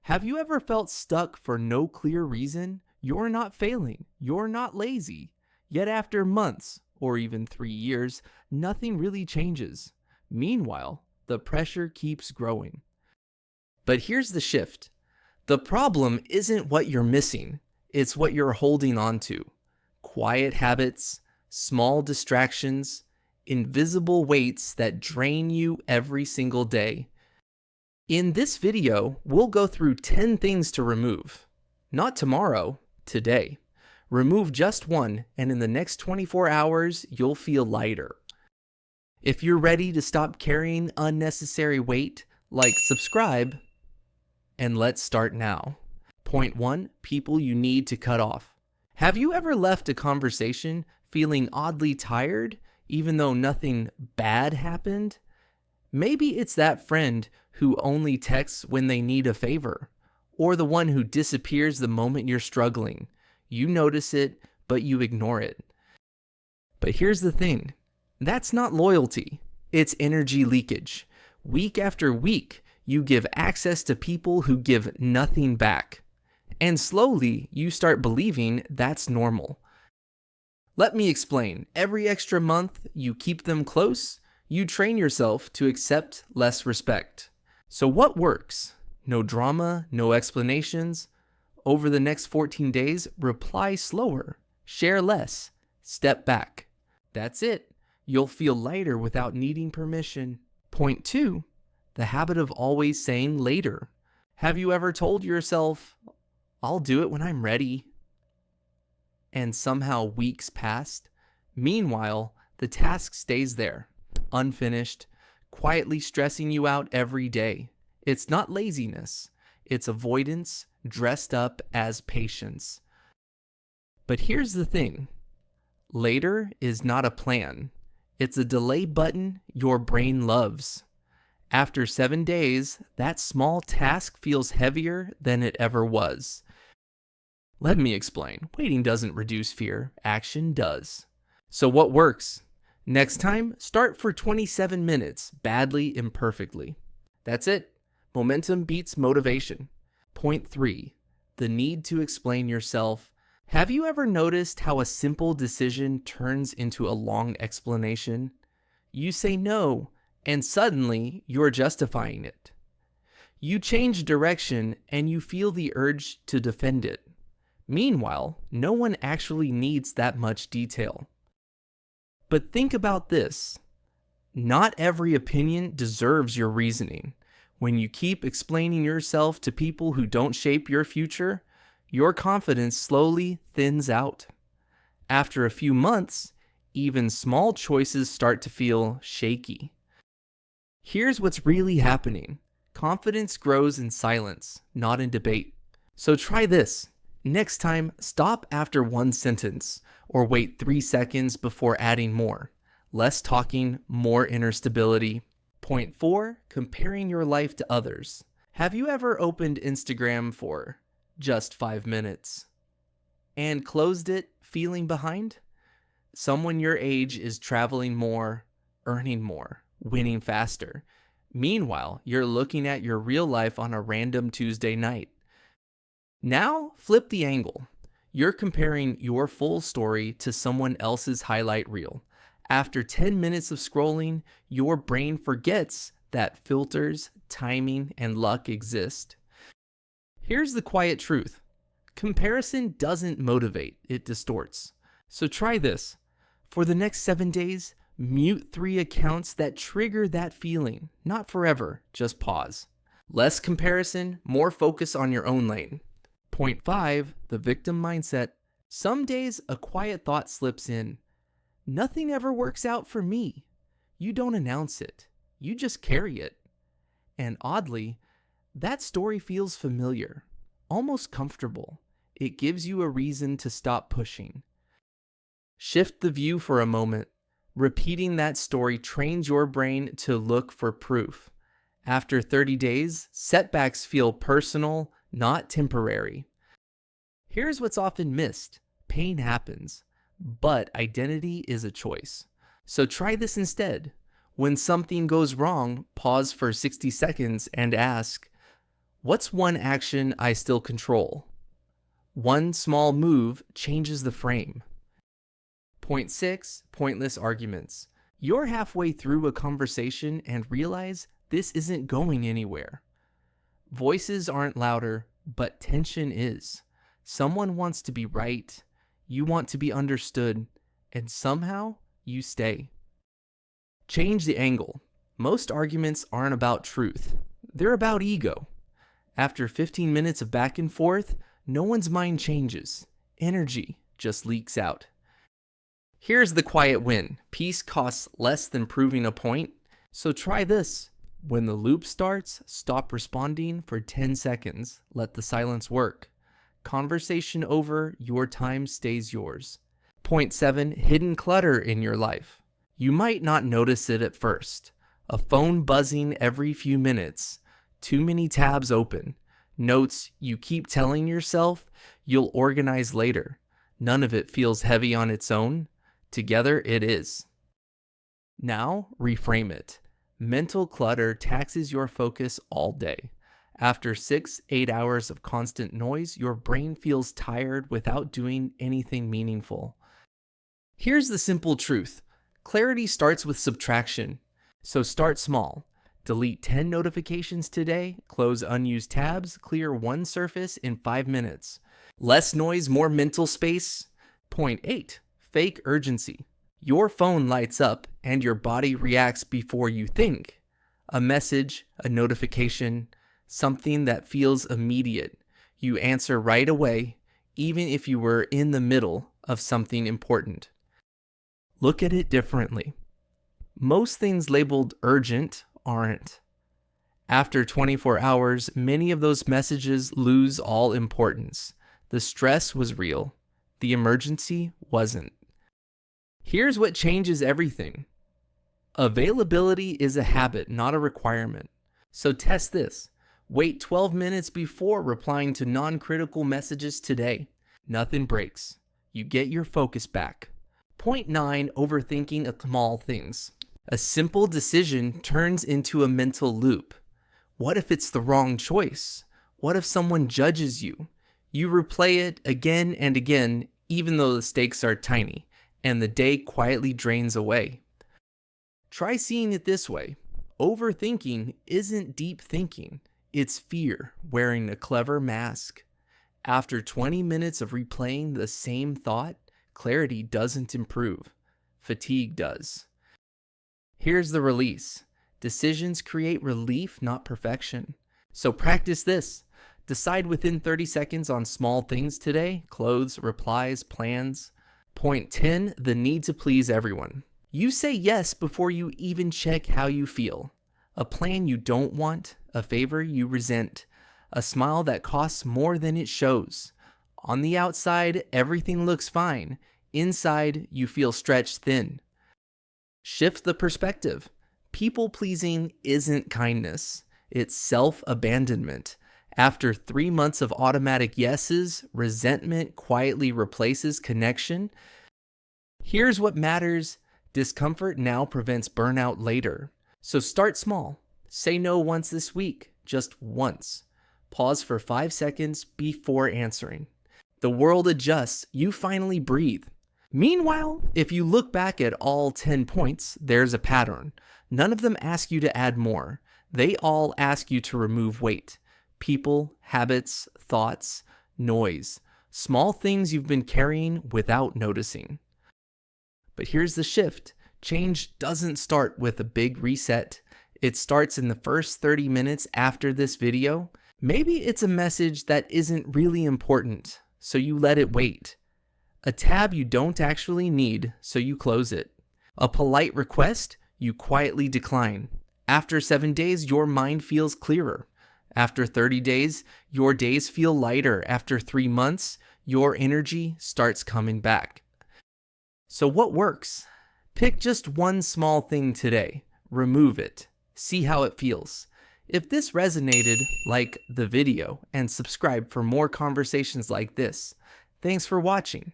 Have you ever felt stuck for no clear reason? You're not failing. You're not lazy. Yet after months, or even 3 years, nothing really changes. Meanwhile, the pressure keeps growing. But here's the shift. The problem isn't what you're missing. It's what you're holding on to. Quiet habits, small distractions, invisible weights that drain you every single day. In this video, we'll go through 10 things to remove. Not tomorrow, today. Remove just one, and in the next 24 hours, you'll feel lighter. If you're ready to stop carrying unnecessary weight, subscribe, and let's start now. Point 1, people you need to cut off. Have you ever left a conversation feeling oddly tired, even though nothing bad happened? Maybe it's that friend who only texts when they need a favor, or the one who disappears the moment you're struggling. You notice it, but you ignore it. But here's the thing. That's not loyalty. It's energy leakage. Week after week, you give access to people who give nothing back. And slowly, you start believing that's normal. Let me explain. Every extra month you keep them close, you train yourself to accept less respect. So what works? No drama, no explanations. Over the next 14 days, reply slower, share less, step back. That's it. You'll feel lighter without needing permission. Point 2, the habit of always saying later. Have you ever told yourself, I'll do it when I'm ready? And somehow weeks passed. Meanwhile, the task stays there, unfinished, quietly stressing you out every day. It's not laziness. It's avoidance dressed up as patience. But here's the thing. Later is not a plan. It's a delay button your brain loves. After 7 days, that small task feels heavier than it ever was. Let me explain. Waiting doesn't reduce fear. Action does. So what works? Next time, start for 27 minutes, badly, imperfectly. That's it. Momentum beats motivation. Point 3, the need to explain yourself. Have you ever noticed how a simple decision turns into a long explanation? You say no, and suddenly you're justifying it. You change direction, and you feel the urge to defend it. Meanwhile, no one actually needs that much detail. But think about this. Not every opinion deserves your reasoning. When you keep explaining yourself to people who don't shape your future, your confidence slowly thins out. After a few months, even small choices start to feel shaky. Here's what's really happening. Confidence grows in silence, not in debate. So try this. Next time, stop after one sentence, or wait 3 seconds before adding more. Less talking, more inner stability. Point 4, comparing your life to others. Have you ever opened Instagram for just 5 minutes and closed it feeling behind? Someone your age is traveling more, earning more, winning faster. Meanwhile, you're looking at your real life on a random Tuesday night. Now, flip the angle. You're comparing your full story to someone else's highlight reel. After 10 minutes of scrolling, your brain forgets that filters, timing, and luck exist. Here's the quiet truth. Comparison doesn't motivate, it distorts. So try this. For the next 7 days, mute 3 accounts that trigger that feeling. Not forever, just pause. Less comparison, more focus on your own lane. Point 5, the victim mindset. Some days a quiet thought slips in. Nothing ever works out for me. You don't announce it. You just carry it. And oddly, that story feels familiar, almost comfortable. It gives you a reason to stop pushing. Shift the view for a moment. Repeating that story trains your brain to look for proof. After 30 days, setbacks feel personal, not temporary. Here's what's often missed. Pain happens, but identity is a choice. So try this instead. When something goes wrong, pause for 60 seconds and ask, What's one action I still control? One small move changes the frame. Point 6, pointless arguments. You're halfway through a conversation and realize this isn't going anywhere. Voices aren't louder, but tension is. Someone wants to be right, you want to be understood, and somehow you stay. Change the angle. Most arguments aren't about truth. They're about ego. After 15 minutes of back and forth, no one's mind changes. Energy just leaks out. Here's the quiet win. Peace costs less than proving a point. So try this. When the loop starts, stop responding for 10 seconds. Let the silence work. Conversation over, your time stays yours. Point 7, hidden clutter in your life. You might not notice it at first. A phone buzzing every few minutes. Too many tabs open. Notes you keep telling yourself you'll organize later. None of it feels heavy on its own. Together it is. Now, reframe it. Mental clutter taxes your focus all day. After 6-8 hours of constant noise, your brain feels tired without doing anything meaningful. Here's the simple truth. Clarity starts with subtraction. So start small. Delete 10 notifications today, close unused tabs, clear one surface in 5 minutes. Less noise, more mental space. Point 8. Fake urgency. Your phone lights up and your body reacts before you think. A message, a notification, something that feels immediate. You answer right away, even if you were in the middle of something important. Look at it differently. Most things labeled urgent aren't. After 24 hours, many of those messages lose all importance. The stress was real. The emergency wasn't. Here's what changes everything. Availability is a habit, not a requirement. So test this. Wait 12 minutes before replying to non-critical messages today. Nothing breaks. You get your focus back. Point 9, overthinking small things. A simple decision turns into a mental loop. What if it's the wrong choice? What if someone judges you? You replay it again and again, even though the stakes are tiny, and the day quietly drains away. Try seeing it this way. Overthinking isn't deep thinking. It's fear wearing a clever mask. After 20 minutes of replaying the same thought, clarity doesn't improve. Fatigue does. Here's the release. Decisions create relief, not perfection. So practice this. Decide within 30 seconds on small things today. Clothes, replies, plans. Point 10, the need to please everyone. You say yes before you even check how you feel. A plan you don't want, a favor you resent, a smile that costs more than it shows. On the outside, everything looks fine. Inside, you feel stretched thin. Shift the perspective. People-pleasing isn't kindness. It's self-abandonment. After 3 months of automatic yeses, resentment quietly replaces connection. Here's what matters. Discomfort now prevents burnout later. So start small. Say no once this week, just once. Pause for 5 seconds before answering. The world adjusts. You finally breathe. Meanwhile, if you look back at all 10 points, there's a pattern. None of them ask you to add more. They all ask you to remove weight. People, habits, thoughts, noise. Small things you've been carrying without noticing. But here's the shift. Change doesn't start with a big reset. It starts in the first 30 minutes after this video. Maybe it's a message that isn't really important, so you let it wait. A tab you don't actually need, so you close it. A polite request, you quietly decline. After 7 days, your mind feels clearer. After 30 days, your days feel lighter. After 3 months, your energy starts coming back. So what works? Pick just one small thing today. Remove it. See how it feels. If this resonated, like the video and subscribe for more conversations like this. Thanks for watching.